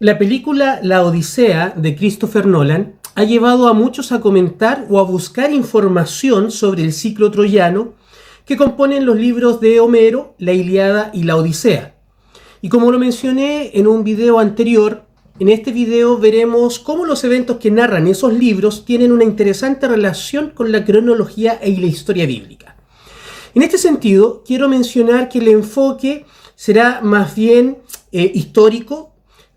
La película La Odisea de Christopher Nolan ha llevado a muchos a comentar o a buscar información sobre el ciclo troyano que componen los libros de Homero, la Ilíada y la Odisea. Y como lo mencioné en un video anterior, en este video veremos cómo los eventos que narran esos libros tienen una interesante relación con la cronología y la historia bíblica. En este sentido, quiero mencionar que el enfoque será más bien histórico,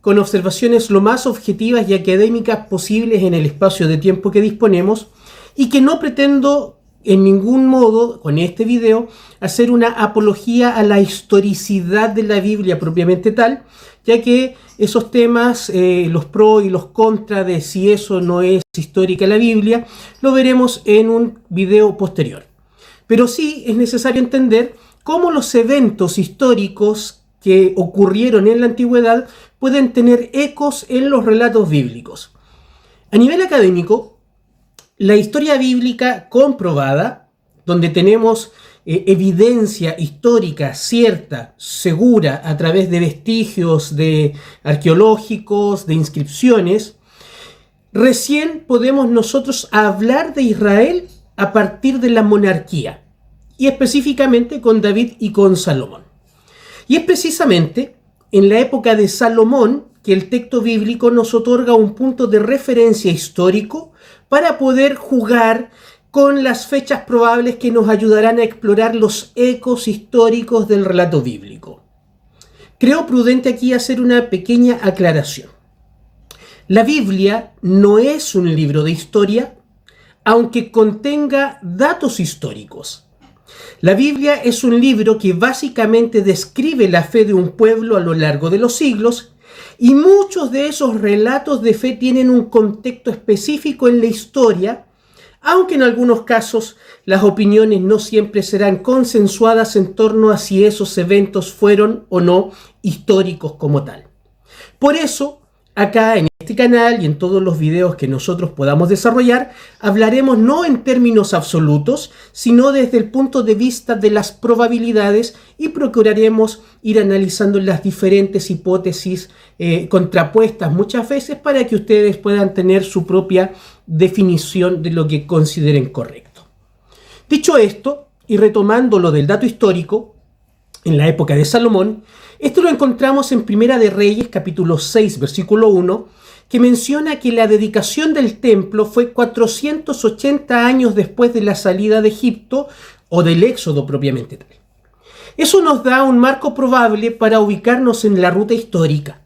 con observaciones lo más objetivas y académicas posibles en el espacio de tiempo que disponemos, y que no pretendo en ningún modo, con este video, hacer una apología a la historicidad de la Biblia propiamente tal, ya que esos temas, los pros y los contras de si eso no es histórica la Biblia, lo veremos en un video posterior. Pero sí es necesario entender cómo los eventos históricos que ocurrieron en la antigüedad pueden tener ecos en los relatos bíblicos. A nivel académico, la historia bíblica comprobada, donde tenemos evidencia histórica cierta, segura, a través de vestigios arqueológicos, de inscripciones, recién podemos nosotros hablar de Israel a partir de la monarquía, y específicamente con David y con Salomón. Y es precisamente en la época de Salomón que el texto bíblico nos otorga un punto de referencia histórico para poder jugar con las fechas probables que nos ayudarán a explorar los ecos históricos del relato bíblico. Creo prudente aquí hacer una pequeña aclaración. La Biblia no es un libro de historia, aunque contenga datos históricos. La Biblia es un libro que básicamente describe la fe de un pueblo a lo largo de los siglos, y muchos de esos relatos de fe tienen un contexto específico en la historia, aunque en algunos casos las opiniones no siempre serán consensuadas en torno a si esos eventos fueron o no históricos como tal. Por eso, acá en este canal y en todos los videos que nosotros podamos desarrollar, hablaremos no en términos absolutos, sino desde el punto de vista de las probabilidades, y procuraremos ir analizando las diferentes hipótesis contrapuestas muchas veces para que ustedes puedan tener su propia definición de lo que consideren correcto. Dicho esto, y retomando lo del dato histórico, en la época de Salomón, esto lo encontramos en Primera de Reyes, capítulo 6, versículo 1, que menciona que la dedicación del templo fue 480 años después de la salida de Egipto o del éxodo propiamente tal. Eso nos da un marco probable para ubicarnos en la ruta histórica.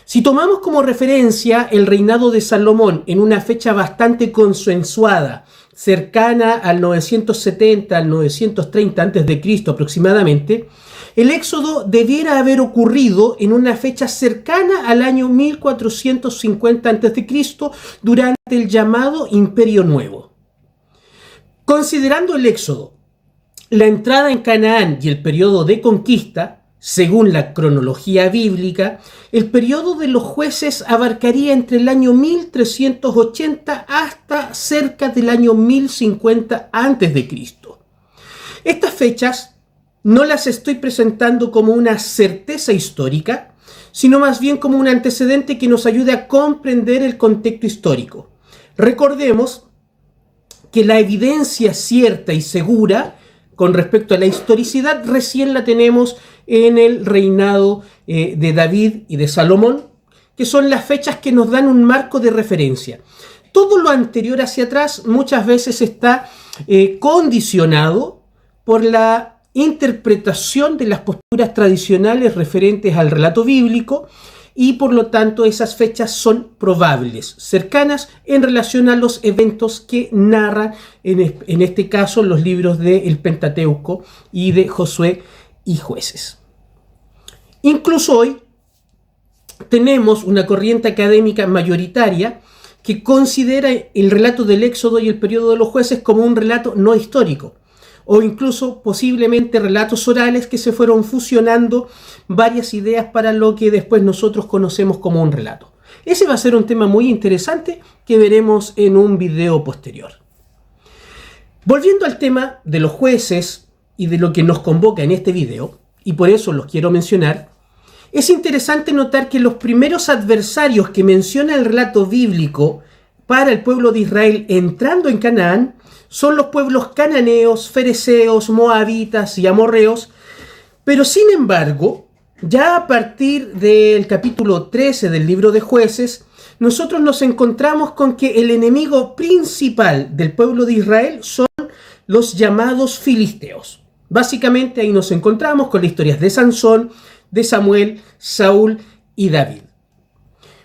Si tomamos como referencia el reinado de Salomón en una fecha bastante consensuada, cercana al 970, al 930 a.C. aproximadamente, el éxodo debiera haber ocurrido en una fecha cercana al año 1450 a.C. durante el llamado Imperio Nuevo. Considerando el éxodo, la entrada en Canaán y el periodo de conquista, según la cronología bíblica, el periodo de los jueces abarcaría entre el año 1380 hasta cerca del año 1050 a.C. Estas fechas no las estoy presentando como una certeza histórica, sino más bien como un antecedente que nos ayude a comprender el contexto histórico. Recordemos que la evidencia cierta y segura con respecto a la historicidad recién la tenemos en el reinado de David y de Salomón, que son las fechas que nos dan un marco de referencia. Todo lo anterior hacia atrás muchas veces está condicionado por la interpretación de las posturas tradicionales referentes al relato bíblico, y por lo tanto esas fechas son probables, cercanas en relación a los eventos que narran en este caso los libros del Pentateuco y de Josué y Jueces. Incluso hoy tenemos una corriente académica mayoritaria que considera el relato del Éxodo y el periodo de los jueces como un relato no histórico, o incluso posiblemente relatos orales que se fueron fusionando varias ideas para lo que después nosotros conocemos como un relato. Ese va a ser un tema muy interesante que veremos en un video posterior. Volviendo al tema de los jueces y de lo que nos convoca en este video, y por eso los quiero mencionar, Es interesante notar que los primeros adversarios que menciona el relato bíblico para el pueblo de Israel entrando en Canaán son los pueblos cananeos, fereceos, moabitas y amorreos, pero sin embargo, ya a partir del capítulo 13 del libro de Jueces, nosotros nos encontramos con que el enemigo principal del pueblo de Israel son los llamados filisteos. Básicamente ahí nos encontramos con las historias de Sansón, de Samuel, Saúl y David.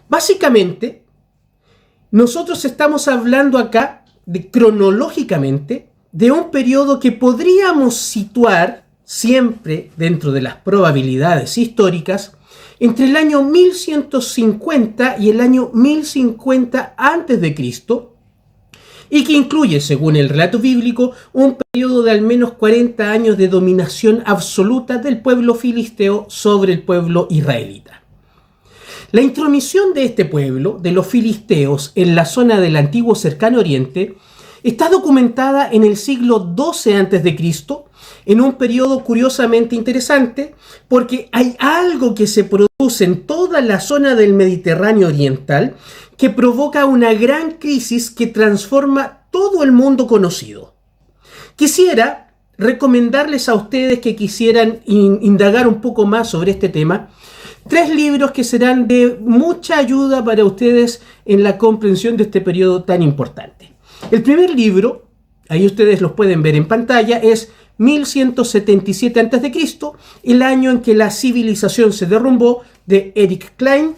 Básicamente, nosotros estamos hablando acá cronológicamente de un periodo que podríamos situar siempre dentro de las probabilidades históricas entre el año 1150 y el año 1050 a.C., y que incluye, según el relato bíblico, un periodo de al menos 40 años de dominación absoluta del pueblo filisteo sobre el pueblo israelita. La intromisión de este pueblo, de los filisteos, en la zona del antiguo Cercano Oriente, está documentada en el siglo XII a.C., en un periodo curiosamente interesante, porque hay algo que se produce en toda la zona del Mediterráneo Oriental que provoca una gran crisis que transforma todo el mundo conocido. Quisiera recomendarles a ustedes que quisieran indagar un poco más sobre este tema 3 libros que serán de mucha ayuda para ustedes en la comprensión de este periodo tan importante. El primer libro, ahí ustedes los pueden ver en pantalla, es 1177 a.C., el año en que la civilización se derrumbó, de Eric Klein.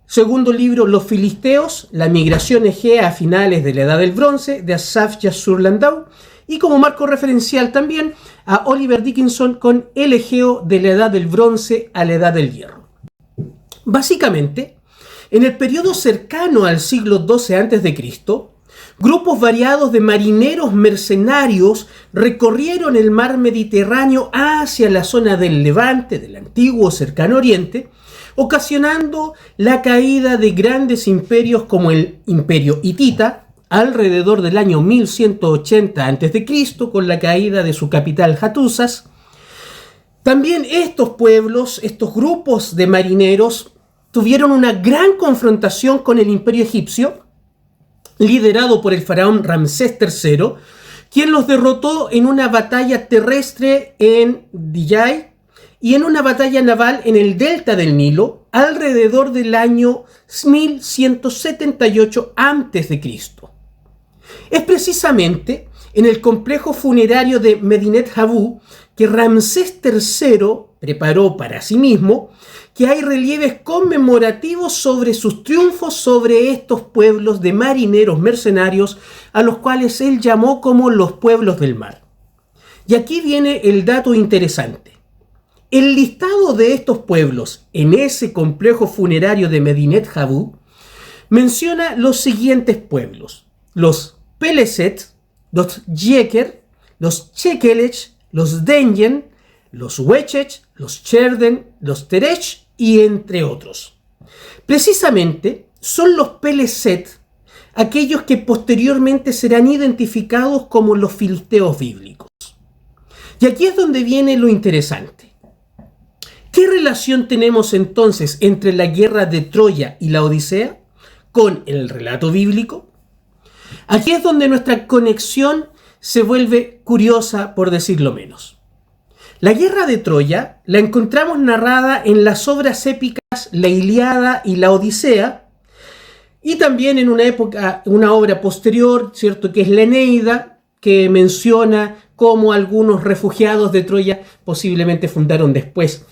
Segundo libro, Los Filisteos, la migración egea a finales de la Edad del Bronce, de Asaf Yassur Landau. Y como marco referencial también a Oliver Dickinson con El Egeo de la Edad del Bronce a la Edad del Hierro. Básicamente, en el periodo cercano al siglo XII a.C., grupos variados de marineros mercenarios recorrieron el mar Mediterráneo hacia la zona del Levante, del antiguo Cercano Oriente, ocasionando la caída de grandes imperios como el Imperio Hitita, alrededor del año 1180 a.C., con la caída de su capital Hattusas. También estos pueblos, estos grupos de marineros, tuvieron una gran confrontación con el Imperio Egipcio, liderado por el faraón Ramsés III, quien los derrotó en una batalla terrestre en Diyay y en una batalla naval en el delta del Nilo, alrededor del año 1178 a.C. Es precisamente en el complejo funerario de Medinet Habu que Ramsés III preparó para sí mismo, que hay relieves conmemorativos sobre sus triunfos sobre estos pueblos de marineros mercenarios, a los cuales él llamó como los pueblos del mar. Y aquí viene el dato interesante. El listado de estos pueblos en ese complejo funerario de Medinet Habu menciona los siguientes pueblos: los Peleset, los Yeker, los Chekelech, los Denyen, los Wechech, los Cherden, los Terech y entre otros. Precisamente son los Peleset aquellos que posteriormente serán identificados como los filisteos bíblicos. Y aquí es donde viene lo interesante. ¿Qué relación tenemos entonces entre la guerra de Troya y la Odisea con el relato bíblico? Aquí es donde nuestra conexión se vuelve curiosa, por decirlo menos. La guerra de Troya la encontramos narrada en las obras épicas La Ilíada y la Odisea, y también en una obra posterior, ¿cierto?, que es la Eneida, que menciona cómo algunos refugiados de Troya posiblemente fundaron después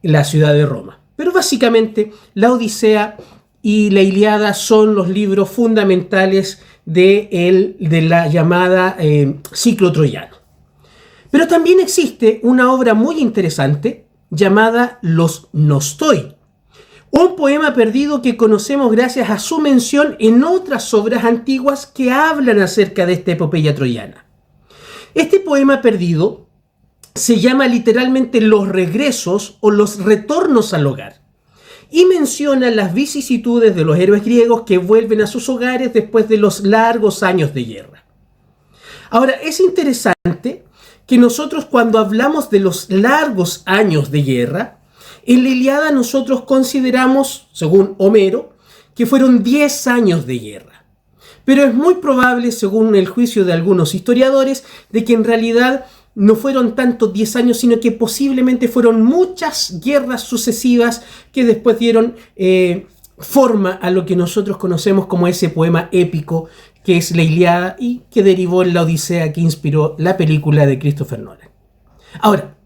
la ciudad de Roma. Pero básicamente la Odisea y la Ilíada son los libros fundamentales de la llamada ciclo troyano. Pero también existe una obra muy interesante llamada Los Nostoi, un poema perdido que conocemos gracias a su mención en otras obras antiguas que hablan acerca de esta epopeya troyana. Este poema perdido se llama literalmente Los Regresos o Los Retornos al Hogar, y menciona las vicisitudes de los héroes griegos que vuelven a sus hogares después de los largos años de guerra. Ahora, es interesante que nosotros, cuando hablamos de los largos años de guerra, En la Ilíada nosotros consideramos, según Homero, que fueron 10 años de guerra. Pero es muy probable, según el juicio de algunos historiadores, de que en realidad no fueron tanto 10 años, sino que posiblemente fueron muchas guerras sucesivas que después dieron forma a lo que nosotros conocemos como ese poema épico que es la Ilíada y que derivó en la Odisea que inspiró la película de Christopher Nolan. Ahora,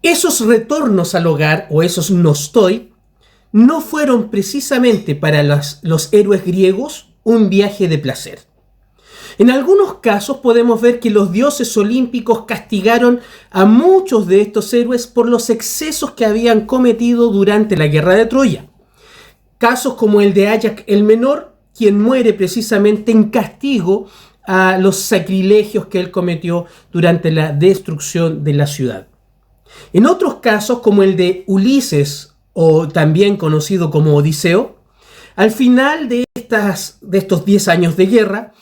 esos retornos al hogar o esos nostoi no fueron precisamente para los héroes griegos un viaje de placer. En algunos casos podemos ver que los dioses olímpicos castigaron a muchos de estos héroes por los excesos que habían cometido durante la guerra de Troya. Casos como el de Áyax el Menor, quien muere precisamente en castigo a los sacrilegios que él cometió durante la destrucción de la ciudad. En otros casos, como el de Ulises, o también conocido como Odiseo, al final de estos 10 años de guerra,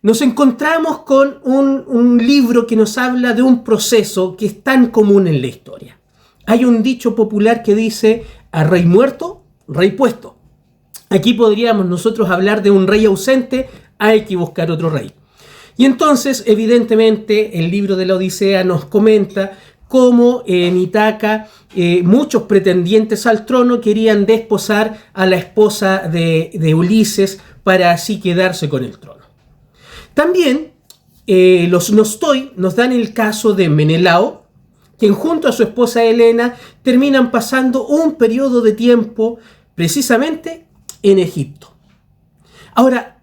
nos encontramos con un libro que nos habla de un proceso que es tan común en la historia. Hay un dicho popular que dice, a rey muerto, rey puesto. Aquí podríamos nosotros hablar de un rey ausente, hay que buscar otro rey. Y entonces, evidentemente, el libro de la Odisea nos comenta cómo en Ítaca muchos pretendientes al trono querían desposar a la esposa de Ulises para así quedarse con el trono. También los nostoi nos dan el caso de Menelao, quien junto a su esposa Helena terminan pasando un periodo de tiempo precisamente en Egipto. Ahora,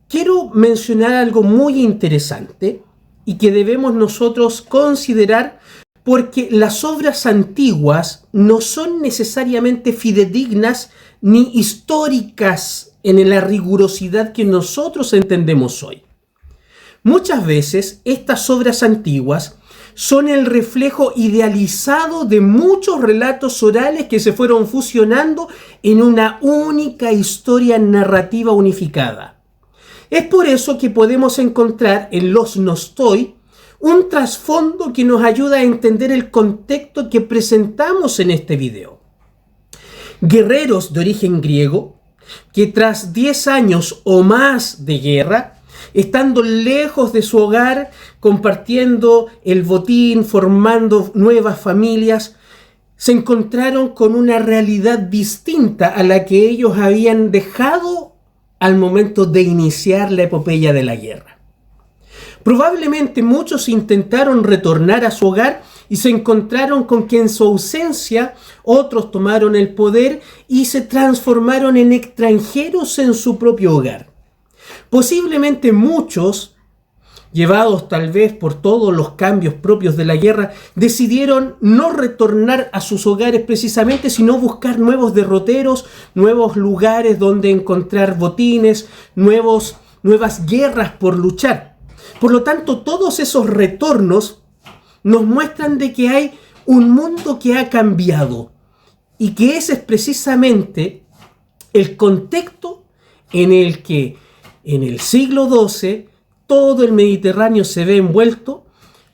quiero mencionar algo muy interesante y que debemos nosotros considerar porque las obras antiguas no son necesariamente fidedignas ni históricas en la rigurosidad que nosotros entendemos hoy. Muchas veces estas obras antiguas son el reflejo idealizado de muchos relatos orales que se fueron fusionando en una única historia narrativa unificada. Es por eso que podemos encontrar en los nostoi un trasfondo que nos ayuda a entender el contexto que presentamos en este video. Guerreros de origen griego que tras 10 años o más de guerra, estando lejos de su hogar, compartiendo el botín, formando nuevas familias, se encontraron con una realidad distinta a la que ellos habían dejado al momento de iniciar la epopeya de la guerra. Probablemente muchos intentaron retornar a su hogar y se encontraron con que en su ausencia otros tomaron el poder y se transformaron en extranjeros en su propio hogar. Posiblemente muchos, llevados tal vez por todos los cambios propios de la guerra, decidieron no retornar a sus hogares precisamente, sino buscar nuevos derroteros, nuevos lugares donde encontrar botines, nuevas guerras por luchar. Por lo tanto, todos esos retornos nos muestran de que hay un mundo que ha cambiado y que ese es precisamente el contexto en el que en el siglo XII todo el Mediterráneo se ve envuelto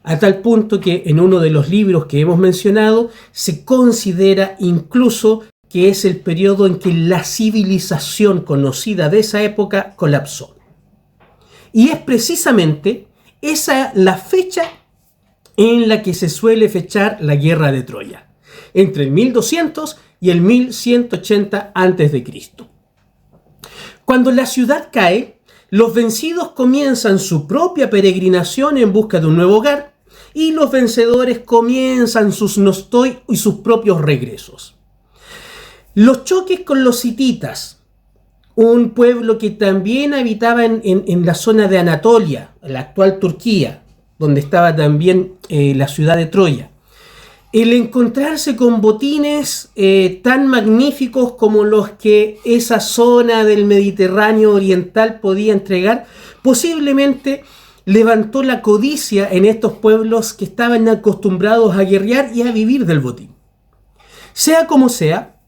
a tal punto que en uno de los libros que hemos mencionado se considera incluso que es el periodo en que la civilización conocida de esa época colapsó. Y es precisamente esa la fecha en la que se suele fechar la guerra de Troya, entre el 1200 y el 1180 a.C. Cuando la ciudad cae, los vencidos comienzan su propia peregrinación en busca de un nuevo hogar y los vencedores comienzan sus nostoi y sus propios regresos. Los choques con los hititas, un pueblo que también habitaba en la zona de Anatolia, la actual Turquía, donde estaba también la ciudad de Troya. El encontrarse con botines tan magníficos como los que esa zona del Mediterráneo oriental podía entregar, posiblemente levantó la codicia en estos pueblos que estaban acostumbrados a guerrear y a vivir del botín. Sea como sea,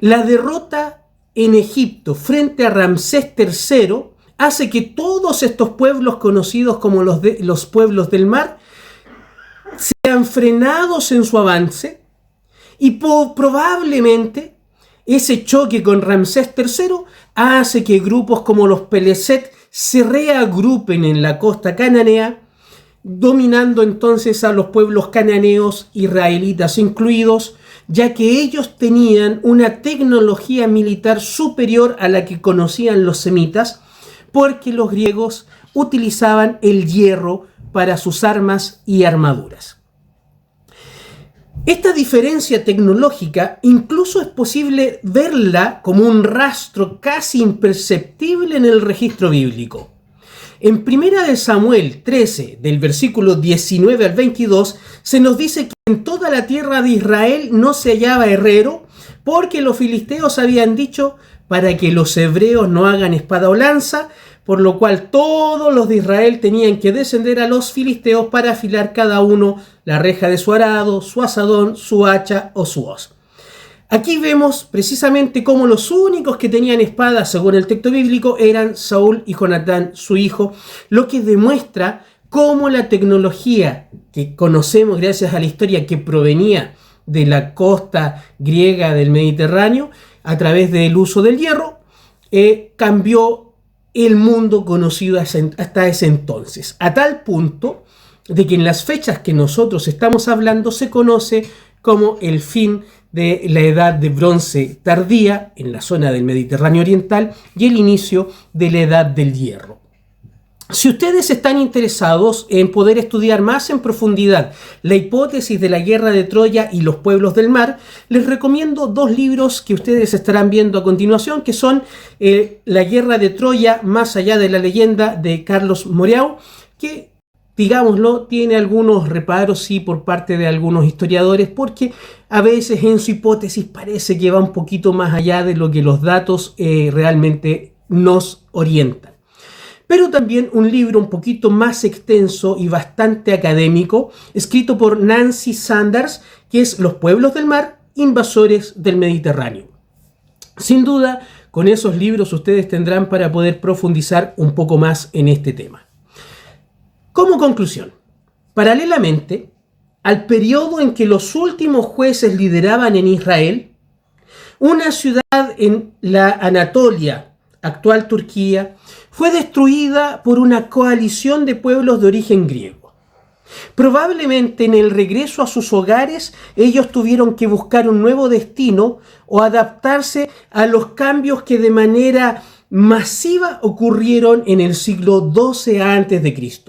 la derrota en Egipto frente a Ramsés III hace que todos estos pueblos conocidos como los pueblos del mar sean frenados en su avance Y probablemente ese choque con Ramsés III hace que grupos como los Peleset se reagrupen en la costa cananea, dominando entonces a los pueblos cananeos, israelitas incluidos, ya que ellos tenían una tecnología militar superior a la que conocían los semitas, porque los griegos utilizaban el hierro para sus armas y armaduras. Esta diferencia tecnológica incluso es posible verla como un rastro casi imperceptible en el registro bíblico. En 1 Samuel 13, del versículo 19 al 22, se nos dice que en toda la tierra de Israel no se hallaba herrero, porque los filisteos habían dicho para que los hebreos no hagan espada o lanza, por lo cual todos los de Israel tenían que descender a los filisteos para afilar cada uno la reja de su arado, su asadón, su hacha o su hoz. Aquí vemos precisamente cómo los únicos que tenían espadas, según el texto bíblico, eran Saúl y Jonatán, su hijo, lo que demuestra cómo la tecnología que conocemos gracias a la historia que provenía de la costa griega del Mediterráneo, a través del uso del hierro, cambió el mundo conocido hasta ese entonces, a tal punto de que en las fechas que nosotros estamos hablando se conoce como el fin de la edad de bronce tardía en la zona del Mediterráneo oriental y el inicio de la edad del hierro. Si ustedes están interesados en poder estudiar más en profundidad la hipótesis de la guerra de Troya y los pueblos del mar, les recomiendo dos libros que ustedes estarán viendo a continuación, que son La guerra de Troya, más allá de la leyenda, de Carlos Moreau, que, digámoslo, tiene algunos reparos, sí, por parte de algunos historiadores, porque a veces en su hipótesis parece que va un poquito más allá de lo que los datos realmente nos orientan. Pero también un libro un poquito más extenso y bastante académico, escrito por Nancy Sanders, que es Los pueblos del mar, invasores del Mediterráneo. Sin duda, con esos libros ustedes tendrán para poder profundizar un poco más en este tema. Como conclusión, paralelamente al periodo en que los últimos jueces lideraban en Israel, una ciudad en la Anatolia, actual Turquía, fue destruida por una coalición de pueblos de origen griego. Probablemente en el regreso a sus hogares ellos tuvieron que buscar un nuevo destino o adaptarse a los cambios que de manera masiva ocurrieron en el siglo XII a.C.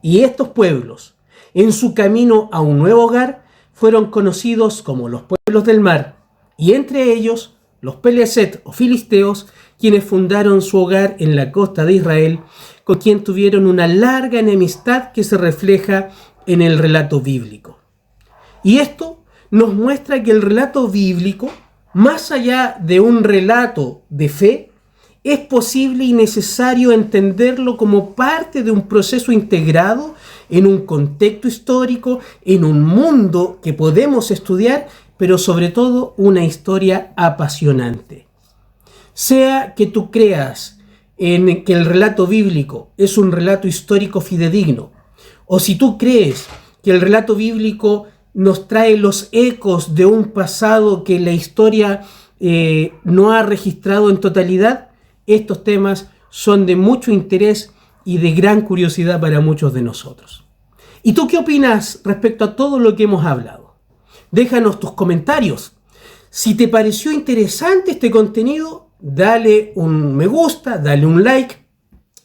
Y estos pueblos, en su camino a un nuevo hogar, fueron conocidos como los pueblos del mar, y entre ellos los Peleset o filisteos, quienes fundaron su hogar en la costa de Israel, con quien tuvieron una larga enemistad que se refleja en el relato bíblico. Y esto nos muestra que el relato bíblico, más allá de un relato de fe, es posible y necesario entenderlo como parte de un proceso integrado en un contexto histórico, en un mundo que podemos estudiar, pero sobre todo una historia apasionante. Sea que tú creas en que el relato bíblico es un relato histórico fidedigno, o si tú crees que el relato bíblico nos trae los ecos de un pasado que la historia no ha registrado en totalidad, estos temas son de mucho interés y de gran curiosidad para muchos de nosotros. ¿Y tú qué opinas respecto a todo lo que hemos hablado? Déjanos tus comentarios. Si te pareció interesante este contenido, dale un me gusta, dale un like,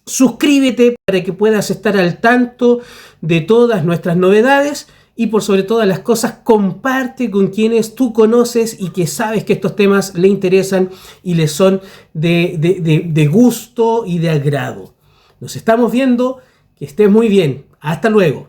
suscríbete para que puedas estar al tanto de todas nuestras novedades y por sobre todas las cosas comparte con quienes tú conoces y que sabes que estos temas le interesan y les son de gusto y de agrado. Nos estamos viendo, que estés muy bien. Hasta luego.